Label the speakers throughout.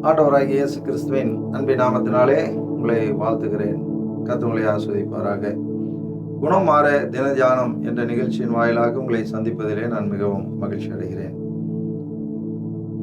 Speaker 1: ஆண்டவராகிய இயேசு கிறிஸ்துவின் அன்பின் நாமத்தினாலே உங்களை வாழ்த்துகிறேன். கர்த்தர் உங்களை ஆசீர்வதிப்பாராக. குணம் மாற தினத்தியானம் என்ற நிகழ்ச்சியின் வாயிலாக உங்களை சந்திப்பதிலே நான் மிகவும் மகிழ்ச்சி அடைகிறேன்.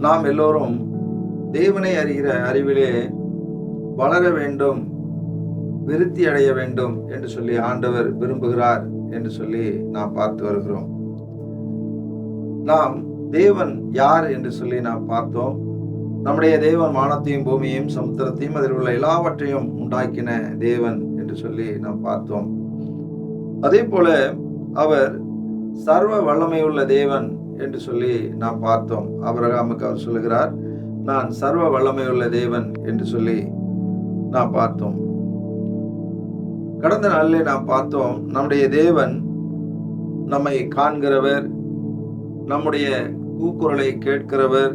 Speaker 1: நாம் எல்லோரும் தேவனை அறிகிற அறிவிலே வளர வேண்டும், விருத்தி அடைய வேண்டும் என்று சொல்லி ஆண்டவர் விரும்புகிறார் என்று சொல்லி நாம் பார்த்து வருகிறோம். நாம் தேவன் யார் என்று சொல்லி நாம் பார்த்தோம். நம்முடைய தேவன் வானத்தையும் பூமியையும் சமுத்திரத்தையும் அதில் உள்ள எல்லாவற்றையும் உண்டாக்கின தேவன் என்று சொல்லி நாம் பார்த்தோம். அதே போல அவர் சர்வ வல்லமையுள்ள தேவன் என்று சொல்லி நாம் பார்த்தோம். ஆபிரகாமுக்கு அவர் சொல்லுகிறார், நான் சர்வ வல்லமையுள்ள தேவன் என்று சொல்லி நாம் பார்த்தோம். கடந்த நாளிலே நாம் பார்த்தோம், நம்முடைய தேவன் நம்மை காண்கிறவர், நம்முடைய கூக்குரலை கேட்கிறவர்,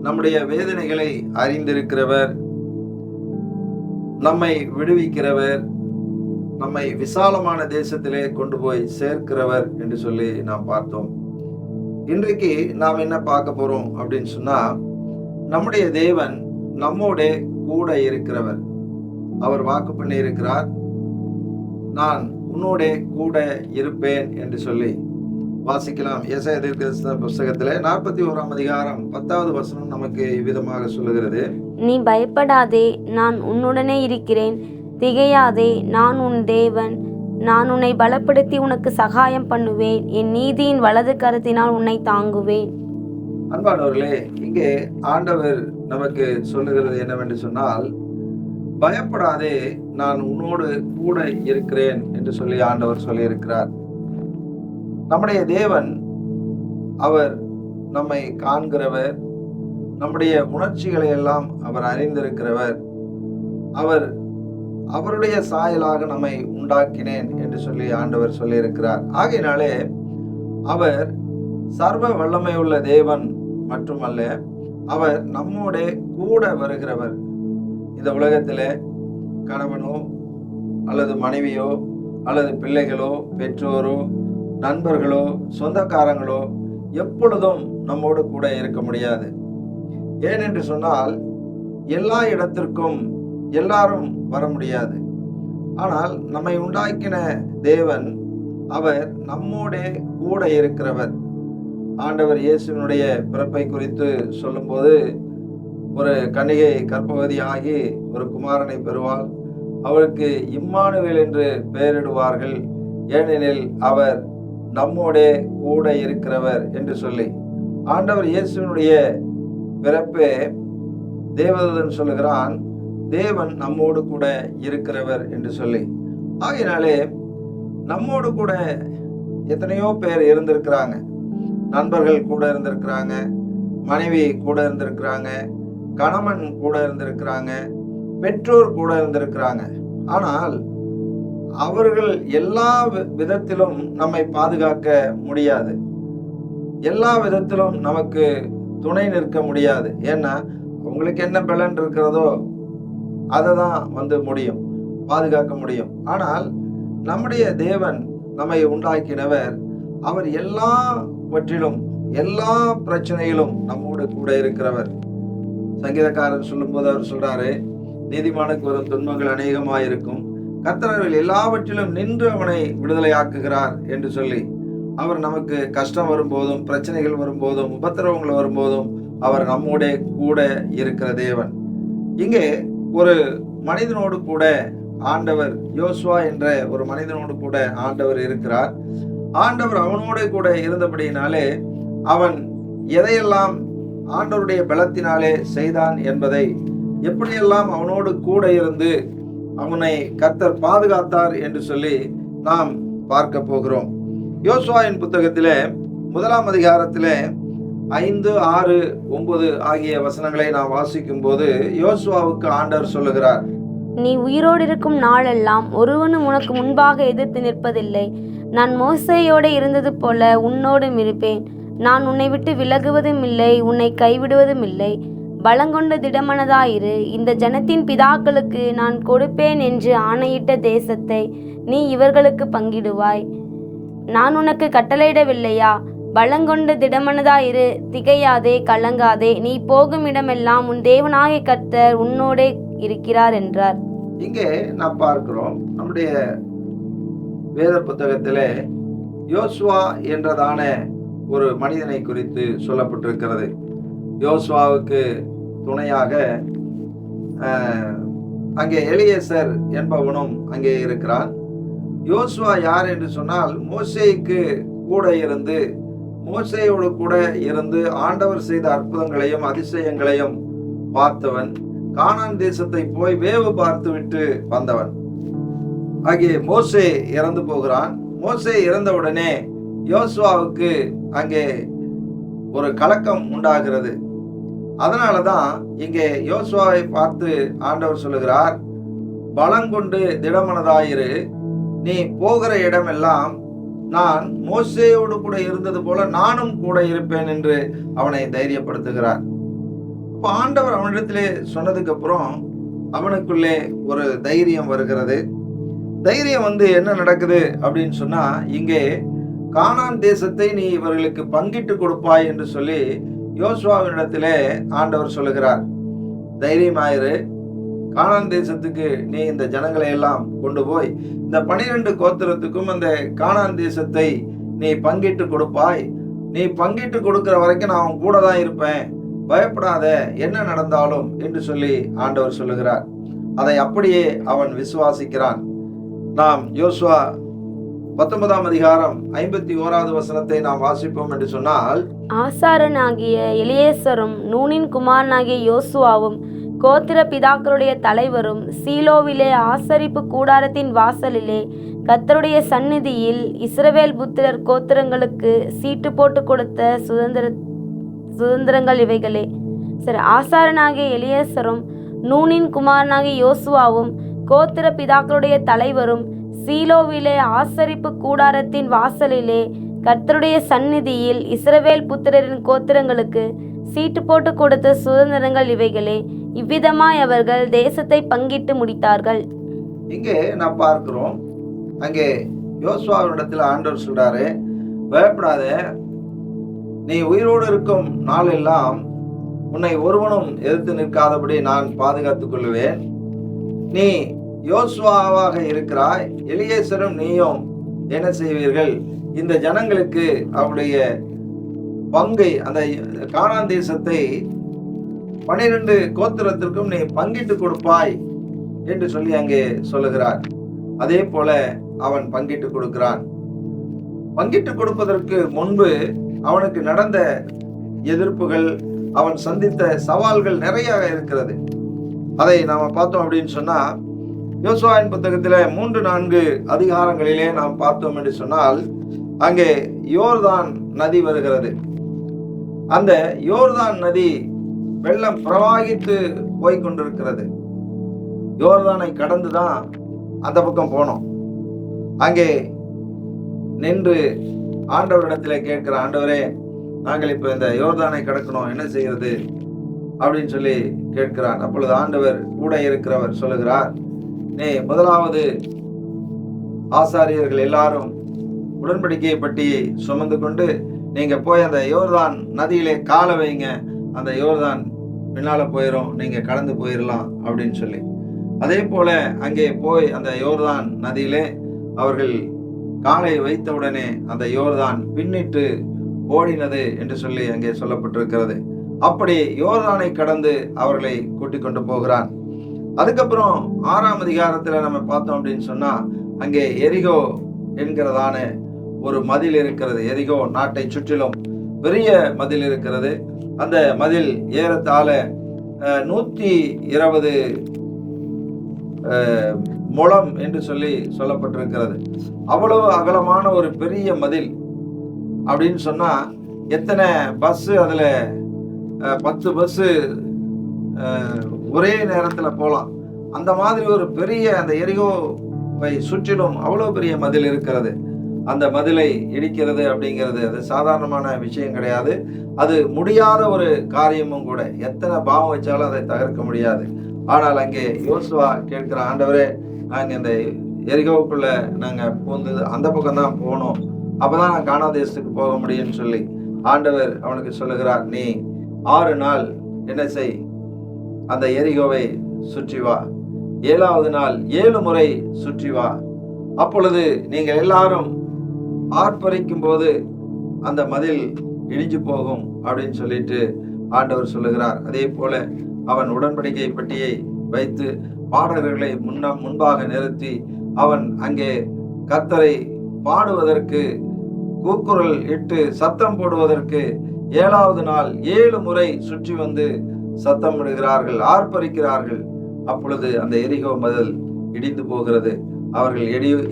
Speaker 1: நம்முடைய வேதனைகளை அறிந்திருக்கிறவர், நம்மை விடுவிக்கிறவர், நம்மை விசாலமான தேசத்திலே கொண்டு போய் சேர்க்கிறவர் என்று சொல்லி நாம் பார்த்தோம். இன்றைக்கு நாம் என்ன பார்க்க போறோம் அப்படின்னு சொன்னா, நம்முடைய தேவன் நம்மோட கூட இருக்கிறவர். அவர் வாக்கு பண்ணி இருக்கிறார், நான் உன்னோட கூட இருப்பேன் என்று சொல்லி வாசிக்கலாம். ஏசாயா தீர்க்கதரிசன புஸ்தகத்திலே 41ஆம் அதிகாரம் 10வது வசனம் நமக்கு இவ்விதமாக சொல்லுகிறது,
Speaker 2: நீ பயப்படாதே, நான் உன்னுடனே இருக்கிறேன், திகையாதே, நான் உன் தேவன், நான் உன்னை பலப்படுத்தி உனக்கு சகாயம் பண்ணுவேன், என் நீதியின் வலது கரத்தினால் உன்னை தாங்குவேன்.
Speaker 1: அன்பானவர்களே, இங்கே ஆண்டவர் நமக்கு சொல்லுகிறது என்னவென்று சொன்னால், பயப்படாதே, நான் உன்னோடு கூட இருக்கிறேன் என்று சொல்லி ஆண்டவர் சொல்லியிருக்கிறார். நம்முடைய தேவன் அவர் நம்மை காண்கிறவர், நம்முடைய உணர்ச்சிகளை எல்லாம் அவர் அறிந்திருக்கிறவர், அவர் அவருடைய சாயலாக நம்மை உண்டாக்கினேன் என்று சொல்லி ஆண்டவர் சொல்லியிருக்கிறார். ஆகையினாலே அவர் சர்வ வல்லமை உள்ள தேவன் மட்டுமல்ல, அவர் நம்மோட கூட வருகிறவர். இந்த உலகத்திலே கணவனோ அல்லது மனைவியோ அல்லது பிள்ளைகளோ பெற்றோரோ நண்பர்களோ சொந்தக்காரங்களோ எப்பொழுதும் நம்மோடு கூட இருக்க முடியாது. ஏனென்று சொன்னால், எல்லா இடத்திற்கும் எல்லாரும் வர முடியாது. ஆனால் நம்மை உண்டாக்கின தேவன் அவர் நம்மோட கூட இருக்கிறவர். ஆண்டவர் இயேசுவினுடைய பிறப்பை குறித்து சொல்லும்போது, ஒரு கன்னிகை கர்ப்பவதி ஆகி ஒரு குமாரனை பெறுவாள், அவருக்கு இம்மானுவேல் என்று பெயரிடுவார்கள், ஏனெனில் அவர் நம்மோட கூட இருக்கிறவர் என்று சொல்லி ஆண்டவர் இயேசுவினுடைய பிறப்பே தேவதூதன் சொல்லுகிறான், தேவன் நம்மோடு கூட இருக்கிறவர் என்று சொல்லி. ஆகையினாலே நம்மோடு கூட எத்தனையோ பேர் இருந்திருக்கிறாங்க. நண்பர்கள் கூட இருந்திருக்கிறாங்க, மனைவி கூட இருந்திருக்கிறாங்க, கணவன் கூட இருந்திருக்கிறாங்க, பெற்றோர் கூட இருந்திருக்கிறாங்க. ஆனால் அவர்கள் எல்லா விதத்திலும் நம்மை பாதுகாக்க முடியாது, எல்லா விதத்திலும் நமக்கு துணை நிற்க முடியாது. ஏன்னா அவங்களுக்கு என்ன பலன் இருக்கிறதோ அதை தான் முடியும், பாதுகாக்க முடியும். ஆனால் நம்முடைய தேவன் நம்மை உண்டாக்கினவர், அவர் எல்லாவற்றிலும் எல்லா பிரச்சனையிலும் நம்மோடு கூட இருக்கிறவர். சங்கீதக்காரர் சொல்லும்போது அவர் சொல்றாரு, நீதிமானுக்கு வரும் துன்பங்கள் அநேகமாயிருக்கும், கர்த்தர் எல்லாவற்றிலும் நின்று அவனை விடுதலையாக்குகிறார் என்று சொல்லி அவர் நமக்கு கஷ்டம் வரும்போதும் பிரச்சனைகள் வரும்போதும் உபத்திரவங்கள் வரும்போதும் அவர் நம்மோட கூட இருக்கிற தேவன். இங்கே ஒரு மனிதனோடு கூட ஆண்டவர், யோசுவா என்ற ஒரு மனிதனோடு கூட ஆண்டவர் இருக்கிறார். ஆண்டவர் அவனோட கூட இருந்தபடியினாலே அவன் எதையெல்லாம் ஆண்டவருடைய பலத்தினாலே செய்தான் என்பதை, எப்படியெல்லாம் அவனோடு கூட இருந்து அவனை கர்த்தர் பாதுகாத்தார் என்று சொல்லி நாம் பார்க்க போகிறோம். யோசுவாவின் புத்தகத்திலே 1ஆம் அதிகாரத்திலே 5, 6, 9 ஆகிய வசனங்களை நாம் வாசிக்கும் போது யோசுவாவுக்கு ஆண்டவர் சொல்லுகிறார்,
Speaker 2: நீ உயிரோடு இருக்கும் நாளெல்லாம் ஒருவனும் உனக்கு முன்பாக எதிர்த்து நிற்பதில்லை. நான் மோசேயோடு இருந்தது போல உன்னோடும் இருப்பேன். நான் உன்னை விட்டு விலகுவதும் இல்லை, உன்னை கைவிடுவதும் இல்லை. பலங்கொண்ட திடமனதாயிரு. இந்த ஜனத்தின் பிதாக்களுக்கு நான் கொடுப்பேன் என்று ஆணையிட்ட தேசத்தை நீ இவர்களுக்கு பங்கிடுவாய். நான் உனக்கு கட்டளையிடவில்லையா? பலங்கொண்டு திடமனதாயிரு, திகையாதே, கலங்காதே. நீ போகும் இடமெல்லாம் உன் தேவனாகிய கர்த்தர் உன்னோடே இருக்கிறார் என்றார்.
Speaker 1: இங்கே நாம் பார்க்கிறோம், நம்முடைய வேத புத்தகத்திலே யோசுவா என்றதான ஒரு மனிதனை குறித்து சொல்லப்பட்டிருக்கிறது. யோசுவாவுக்கு துணையாக அங்கே எலியேசர் என்பவனும் அங்கே இருக்கிறான். யோசுவா யார் என்று சொன்னால், மோசேக்கு கூட இருந்து, மோசேயோடு கூட இருந்து ஆண்டவர் செய்த அற்புதங்களையும் அதிசயங்களையும் பார்த்தவன், கானான் தேசத்தை போய் வேவு பார்த்து விட்டு வந்தவன். அங்கே மோசே இறந்து போகிறான். மோசே இறந்தவுடனே யோசுவாவுக்கு அங்கே ஒரு கலக்கம் உண்டாகிறது. அதனாலதான் இங்கே யோசுவாவை பார்த்து ஆண்டவர் சொல்லுகிறார், பலங்கொண்டு திடமனதாயிரு, நீ போகிற இடமெல்லாம் நான் மோசேயோடு கூட இருந்தது போல நானும் கூட இருப்பேன் என்று அவனை தைரியப்படுத்துகிறார். அப்ப ஆண்டவர் அவனிடத்திலே சொன்னதுக்கு அப்புறம் அவனுக்குள்ளே ஒரு தைரியம் வருகிறது. தைரியம் என்ன நடக்குது அப்படின்னு சொன்னா, இங்கே கானான் தேசத்தை நீ இவர்களுக்கு பங்கிட்டு கொடுப்பாய் என்று சொல்லி யோசுவாவினிடத்திலே ஆண்டவர் சொல்லுகிறார். தைரியமாயிரு, கானான் தேசத்துக்கு நீ இந்த ஜனங்களை எல்லாம் கொண்டு போய் இந்த 12 கோத்திரத்துக்கும் அந்த கானான் தேசத்தை நீ பங்கிட்டு கொடுப்பாய். நீ பங்கிட்டு கொடுக்கிற வரைக்கும் நான் அவன் கூட தான் இருப்பேன், பயப்படாத, என்ன நடந்தாலும் என்று சொல்லி ஆண்டவர் சொல்லுகிறார். அதை அப்படியே அவன் விசுவாசிக்கிறான். நாம் யோசுவா 19ஆம் அதிகாரம் 51வது வசனத்தை நாம் வாசிப்போம் என்று சொன்னால்,
Speaker 2: ஆசாரனாகிய எலியேசரும் நூனின் குமாரனாகிய யோசுவாவும் கோத்திர பிதாக்களுடைய தலைவரும் சீலோவிலே ஆசரிப்பு கூடாரத்தின் வாசலிலே கர்த்தருடைய சந்நிதியில் இஸ்ரவேல் புத்திரர் கோத்திரங்களுக்கு சீட்டு போட்டு கொடுத்த சுதந்திரங்கள் இவைகளே. சரி, ஆசாரனாகிய எலியேசரும் நூனின் குமாரனாகிய யோசுவாவும் கோத்திர பிதாக்களுடைய தலைவரும் சீலோவிலே ஆசரிப்பு கூடாரத்தின் வாசலிலே கர்த்தருடைய சந்நிதியில் இஸ்ரவேல் புத்திரரின் கோத்திரங்களுக்கு சீட்டு போட்டு கொடுத்த சுதந்திரங்கள் இவைகளே. இவ்விதமாய் அவர்கள் தேசத்தை பங்கிட்டு முடித்தார்கள்.
Speaker 1: இங்கே நாம் பார்க்கிறோம், அங்கே யோசுவாவினிடத்தில் ஆண்டவர் சொல்றாரு, பயப்படாத, நீ உயிரோடு இருக்கும் நாளெல்லாம் உன்னை ஒருவனும் எதிர்த்து நிற்காதபடி நான் பாதுகாத்துக் கொள்ளுவேன். நீ யோசுவாவாக இருக்கிறாய், எலியேசரும் நீயும் என்ன செய்வீர்கள், இந்த ஜனங்களுக்கு அவருடைய பங்கை, அந்த கானான் தேசத்தை 12 கோத்திரத்திற்கும் நீ பங்கிட்டு கொடுப்பாய் என்று சொல்லி அங்கே சொல்லுகிறார். அதே போல அவன் பங்கிட்டு கொடுக்கிறான். பங்கிட்டு கொடுப்பதற்கு முன்பு அவனுக்கு நடந்த எதிர்ப்புகள், அவன் சந்தித்த சவால்கள் நிறைய இருக்கிறது. அதை நாம பார்த்தோம் அப்படின்னு சொன்னா, யோசுவாவின் புத்தகத்திலே 3-4 அதிகாரங்களிலே நாம் பார்த்தோம் என்று சொன்னால், அங்கே யோர்தான் நதி வருகிறது. அந்த யோர்தான் நதி வெள்ளம் பிரவாகித்து போய்கொண்டிருக்கிறது. யோர்தானை கடந்துதான் அந்த பக்கம் போனோம். அங்கே நின்று ஆண்டவரிடத்திலே கேட்கிற, ஆண்டவரே, நாங்கள் இப்ப இந்த யோர்தானை கடக்கணும், என்ன செய்யறது அப்படின்னு சொல்லி கேட்கிறான். அப்பொழுது ஆண்டவர் கூட இருக்கிறவர் சொல்லுகிறார், நீ முதலாவது ஆசாரியர்கள் எல்லாரும் உடன்படிக்கையை பட்டியை சுமந்து கொண்டு நீங்க போய் அந்த யோர்தான் நதியிலே கால வைங்க, அந்த யோர்தான் பின்னால போயிடும், நீங்க கடந்து போயிடலாம் அப்படின்னு சொல்லி. அதே போல அங்கே போய் அந்த யோர்தான் நதியிலே அவர்கள் காலை வைத்தவுடனே அந்த யோர்தான் பின்னிட்டு ஓடினது என்று சொல்லி அங்கே சொல்லப்பட்டிருக்கிறது. அப்படி யோர்தானை கடந்து அவர்களை கூட்டிக் கொண்டு போகிறான். அதுக்கப்புறம் 6ஆம் அதிகாரத்துல நம்ம பார்த்தோம் அப்படின்னு சொன்னா, அங்கே எரிகோ என்கிறதான ஒரு மதில் இருக்கிறது. எரிகோ நாட்டை சுற்றிலும் பெரிய மதில் இருக்கிறது. அந்த மதில் ஏறத்தாழ 120 முழம் என்று சொல்லி சொல்லப்பட்டிருக்கிறது. அவ்வளவு அகலமான ஒரு பெரிய மதில் அப்படின்னு சொன்னா, எத்தனை பஸ், அதுல 10 பஸ் ஒரே நேரத்துல போலாம். அந்த மாதிரி ஒரு பெரிய, அந்த எரிகோவை சுற்றிலும் அவ்வளவு பெரிய மதில் இருக்கிறது. அந்த மதிலை இடிக்கிறது அப்படிங்கிறது அது சாதாரணமான விஷயம் கிடையாது. அது முடியாத ஒரு காரியமும் கூட. எத்தனை பாவம் வச்சாலும் அதை தகர்க்க முடியாது. ஆனால் அங்கே யோசுவா கேட்கிற, ஆண்டவரே, நாங்க இந்த எரிகோவுக்குள்ள நாங்க பூந்து அந்த பக்கம் தான் போனோம் அப்பதான் நான் கானான் தேசத்துக்கு போக முடியும்னு சொல்லி ஆண்டவர் அவனுக்கு சொல்லுகிறார், நீ 6 நாள் என்ன செய், அந்த எரிகோவை சுற்றி வா. 7வது நாள் 7 முறை சுற்றி வா. அப்பொழுது நீங்கள் எல்லாரும் ஆர்ப்பரிக்கும் போது அந்த மதில் இடிஞ்சு போகும் அப்படின்னு சொல்லிட்டு ஆண்டவர் சொல்லுகிறார். அதே போல அவன் உடன்படிக்கை பெட்டியை வைத்து பாடகர்களை முன்பாக நிறுத்தி அவன் அங்கே கர்த்தரை பாடுவதற்கு, கூக்குரல் இட்டு சத்தம் போடுவதற்கு 7வது நாள் 7 முறை சுற்றி வந்து சத்தம் இடுகிறார்கள், ஆர்ப்பரிக்கிறார்கள். அப்பொழுது அந்த எரிகோ மதில் இடிந்து போகிறது. அவர்கள்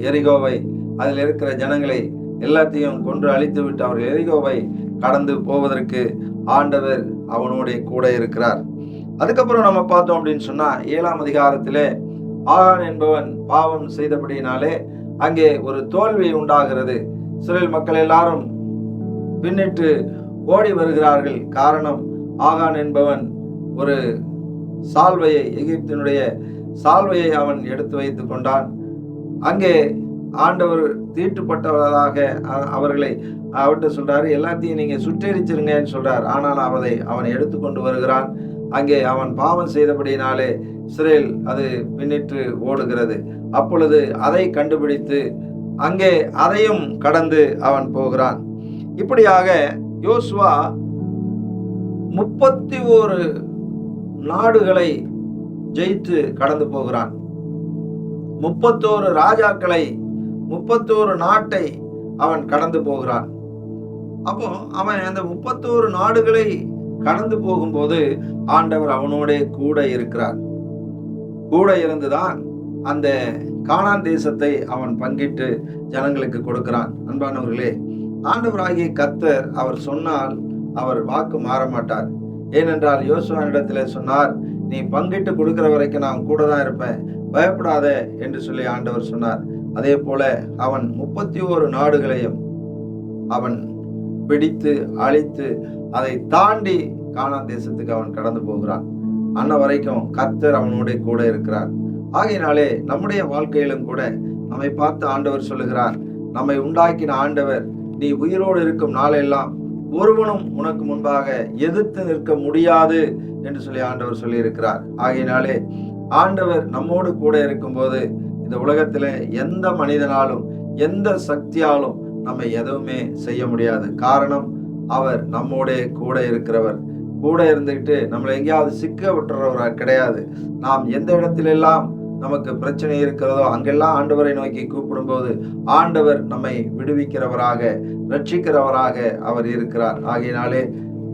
Speaker 1: எரிகோவை, அதில் இருக்கிற ஜனங்களை எல்லாத்தையும் கொன்று அழித்து விட்டு அவர்கள் எரிகோவை கடந்து போவதற்கு ஆண்டவர் அவனோட கூட இருக்கிறார். அதுக்கப்புறம் நம்ம பார்த்தோம் அப்படின்னு சொன்னா 7ஆம் அதிகாரத்திலே ஆகான் என்பவன் பாவம் செய்தபடியினாலே அங்கே ஒரு தோல்வி உண்டாகிறது. இஸ்ரவேல் மக்கள் எல்லாரும் பின்னிட்டு ஓடி வருகிறார்கள். காரணம், ஆகான் என்பவன் ஒரு சால்வையை, எகிப்தினுடைய சால்வையை அவன் எடுத்து வைத்து கொண்டான். அங்கே ஆண்டவர் தீட்டுப்பட்டவராக அவர்களை அவர்கிட்ட சொல்றாரு, எல்லாத்தையும் நீங்க சுட்டெரிச்சிருங்கன்னு சொல்றார். ஆனால் அவன் எடுத்துக்கொண்டு வருகிறான். அங்கே அவன் பாவம் செய்தபடியினாலே இஸ்ரேல் அது பின்னிட்டு ஓடுகிறது. அப்பொழுது அதை கண்டுபிடித்து அங்கே அதையும் கடந்து அவன் போகிறான். இப்படியாக யோசுவா 31 நாடுகளை ஜெயித்து கடந்து போகிறான். 31 ராஜாக்களை, 31 நாட்டை அவன் கடந்து போகிறான். அப்போ அவன் அந்த 31 நாடுகளை கடந்து போகும்போது ஆண்டவர் அவனோட கூட இருக்கிறார். கூட இருந்துதான் அந்த கானான் தேசத்தை அவன் பங்கிட்டு ஜனங்களுக்கு கொடுக்கிறான். அன்பானவர்களே, ஆண்டவராகிய கர்த்தர் அவர் சொன்னால் அவர் வாக்கு மாற மாட்டார். ஏனென்றால் யோசுவானிடத்தில் சொன்னார், நீ பங்கிட்டு கொடுக்கிற வரைக்கும் நான் கூட தான் இருப்பேன், பயப்படாத என்று சொல்லி ஆண்டவர் சொன்னார். அதே போல அவன் 31 நாடுகளையும் அவன் பிடித்து அழித்து அதை தாண்டி கானான் தேசத்துக்கு அவன் கடந்து போகிறான். அன்ன வரைக்கும் கர்த்தர் அவனோட கூட இருக்கிறார். ஆகையினாலே நம்முடைய வாழ்க்கையிலும் கூட நம்மை பார்த்து ஆண்டவர் சொல்லுகிறார், நம்மை உண்டாக்கின ஆண்டவர், நீ உயிரோடு இருக்கும் நாளெல்லாம் ஒருவனும் உனக்கு முன்பாக எதிர்த்து நிற்க முடியாது என்று சொல்லி ஆண்டவர் சொல்லி இருக்கிறார். ஆகையினாலே ஆண்டவர் நம்மோடு கூட இருக்கும்போது இந்த உலகத்துல எந்த மனிதனாலும் எந்த சக்தியாலும் நம்ம எதுவுமே செய்ய முடியாது. காரணம், அவர் நம்மோட கூட இருக்கிறவர். கூட இருந்துகிட்டு நம்மளை எங்கேயாவது சிக்க விட்டுறவரா கிடையாது. நாம் எந்த இடத்திலெல்லாம் நமக்கு பிரச்சனை இருக்கிறதோ அங்கெல்லாம் ஆண்டவரை நோக்கி கூப்பிடும்போது ஆண்டவர் நம்மை விடுவிக்கிறவராக, ரட்சிக்கிறவராக அவர் இருக்கிறார். ஆகையினாலே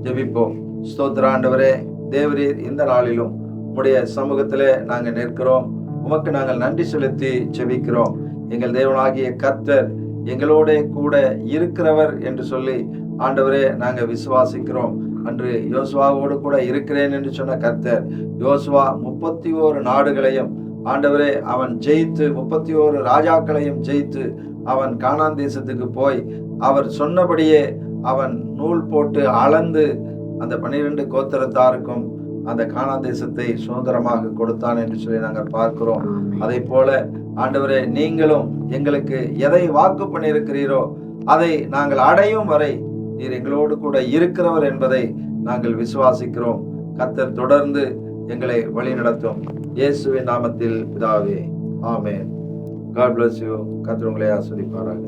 Speaker 1: ஜெபிப்போம். ஸ்தோத்திர ஆண்டவரே, தேவரீர் இந்த நாளிலும் உம்முடைய சமூகத்திலே நாங்கள் நிற்கிறோம். உமக்கு நாங்கள் நன்றி செலுத்தி ஜெபிக்கிறோம். எங்கள் தேவனாகிய கர்த்தர் எங்களோட கூட இருக்கிறவர் என்று சொல்லி ஆண்டவரே நாங்கள் விசுவாசிக்கிறோம். அன்று யோசுவாவோடு கூட இருக்கிறேன் என்று சொன்ன கர்த்தர் யோசுவா 31 நாடுகளையும் ஆண்டவரே அவன் ஜெயித்து 31 ராஜாக்களையும் ஜெயித்து அவன் கானான் தேசத்துக்கு போய் அவர் சொன்னபடியே அவன் நூல் போட்டு அளந்து அந்த 12 கோத்திரத்தாருக்கும் அந்த கானான் தேசத்தை சுதந்திரமாக கொடுத்தான் என்று சொல்லி நாங்கள் பார்க்கிறோம். அதை போல ஆண்டவரே, நீங்களும் எங்களுக்கு எதை வாக்கு பண்ணியிருக்கிறீரோ அதை நாங்கள் அடையும் வரை நீர் எங்களோடு கூட இருக்கிறவர் என்பதை நாங்கள் விசுவாசிக்கிறோம். கர்த்தர் தொடர்ந்து எங்களை வழி நடத்தும். இயேசுவின் நாமத்தில் பிதாவே, ஆமென். God bless you. கர்த்தர் உங்களை ஆசீர்வதிப்பாராக.